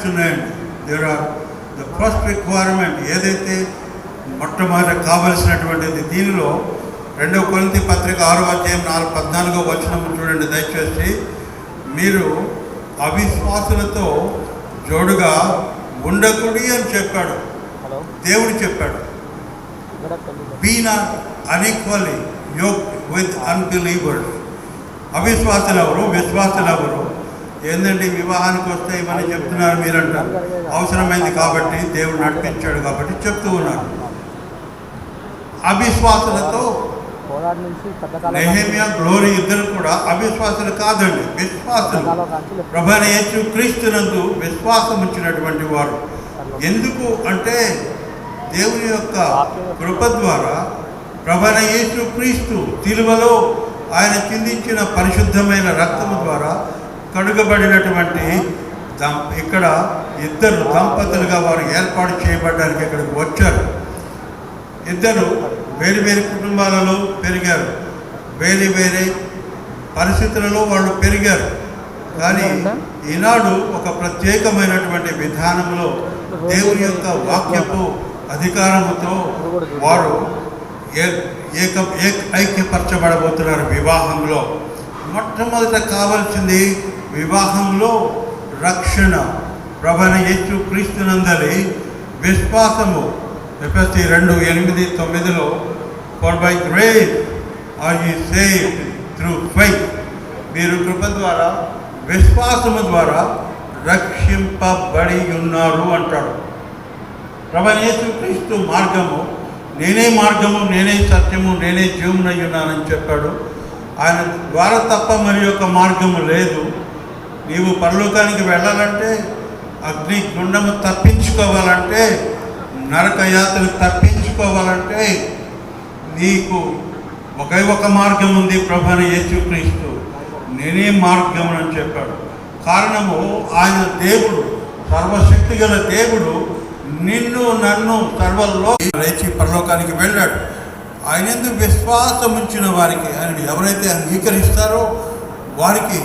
ఉన్నాయండి. There are the first requirement ఏదైతే మొట్టమొదటి కావలసినటువంటిది. దీనిలో 2 కొరింథీ పత్రిక 6వ అధ్యాయం 14వ వచనం చూడండి దయచేసి. మీరు అవిశ్వాసులతో జోడుగా ఉండకుడి అని చెప్పాడు, దేవుడు చెప్పాడు. Be not unequally yoked with unbelievers. అవిశ్వాసులు ఎవరు, విశ్వాసులు ఎవరు? ఏంటంటే వివాహానికి వస్తే ఇవన్నీ చెప్తున్నారు మీరంటారు. అవసరమైంది కాబట్టి దేవుడు నడిపించాడు కాబట్టి చెప్తూ ఉన్నారు. అవిశ్వాసులతో నెహెమ్యా, గ్లోరీ ఇద్దరు కూడా అవిశ్వాసులు కాదండి, విశ్వాసులు. ప్రభువైన యేసు క్రీస్తునందు విశ్వాసం ఉంచినటువంటి వారు. ఎందుకు అంటే దేవుని యొక్క కృప ద్వారా ప్రభువైన యేసు క్రీస్తు సిలువలో ఆయన చిందించిన పరిశుద్ధమైన రక్తము ద్వారా కడుగబడినటువంటి ఇక్కడ ఇద్దరు దంపతులుగా వారు ఏర్పాటు చేయబడడానికి ఇక్కడికి వచ్చారు. ఇద్దరు వేరు వేరు కుటుంబాలలో పెరిగారు, వేరే వేరే పరిస్థితులలో వాళ్ళు పెరిగారు. కానీ ఈనాడు ఒక ప్రత్యేకమైనటువంటి విధానంలో దేవుని యొక్క వాక్యపు అధికారముతో వారు ఐక్యపరచబడబోతున్నారు వివాహంలో. మొట్టమొదట కావాల్సింది వివాహంలో రక్షణ, ప్రభువైన యేసు క్రీస్తునందలి విశ్వాసము. ఎఫెసీ 2:8-9 for by grace are you saved through faith. మీరు కృప ద్వారా విశ్వాసము ద్వారా రక్షింపబడి ఉన్నారు అంటాడు. ప్రభువైన యేసు క్రీస్తు మార్గము, నేనే మార్గము, నేనే సత్యము, నేనే జీవమునై ఉన్నానని చెప్పాడు. ఆయన ద్వారా తప్ప మరి యొక్క మార్గము లేదు. నీవు పరలోకానికి వెళ్ళాలంటే, అగ్ని గుండము తప్పించుకోవాలంటే, నరక యాత్రను తప్పించుకోవాలంటే నీకు ఒకే ఒక మార్గం ఉంది, ప్రభువైన యేసు క్రీస్తు. నేనే మార్గము అని చెప్పాడు. కారణము ఆయన దేవుడు, సర్వశక్తి గల దేవుడు నిన్ను నన్ను సర్వలో లేచి పరలోకానికి వెళ్ళాడు. ఆయన ఎందుకు విశ్వాసం ఉంచిన వారికి, ఆయన ఎవరైతే అంగీకరిస్తారో వారికి,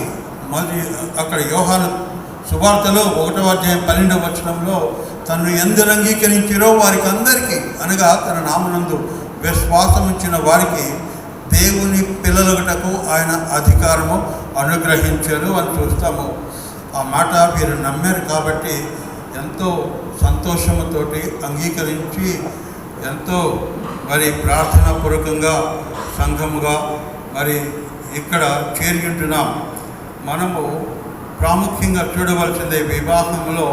మళ్ళీ అక్కడ యోహాను సువార్తలో 1వ అధ్యాయం 12వ వచనంలో తను ఎందరు అంగీకరించారో వారికి అందరికీ, అనగా తన నామనందు విశ్వాసం ఉంచిన వారికి దేవుని పిల్లలగుటకు ఆయన అధికారము అనుగ్రహించారు అని చూస్తాము. ఆ మాట వీరు నమ్మారు కాబట్టి ఎంతో సంతోషముతోటి అంగీకరించి ఎంతో మరి ప్రార్థనాపూర్వకంగా సంఘముగా మరి ఇక్కడ చేరి ఉంటున్నాం. మనము ప్రాముఖ్యంగా చూడవలసిందే వివాహంలో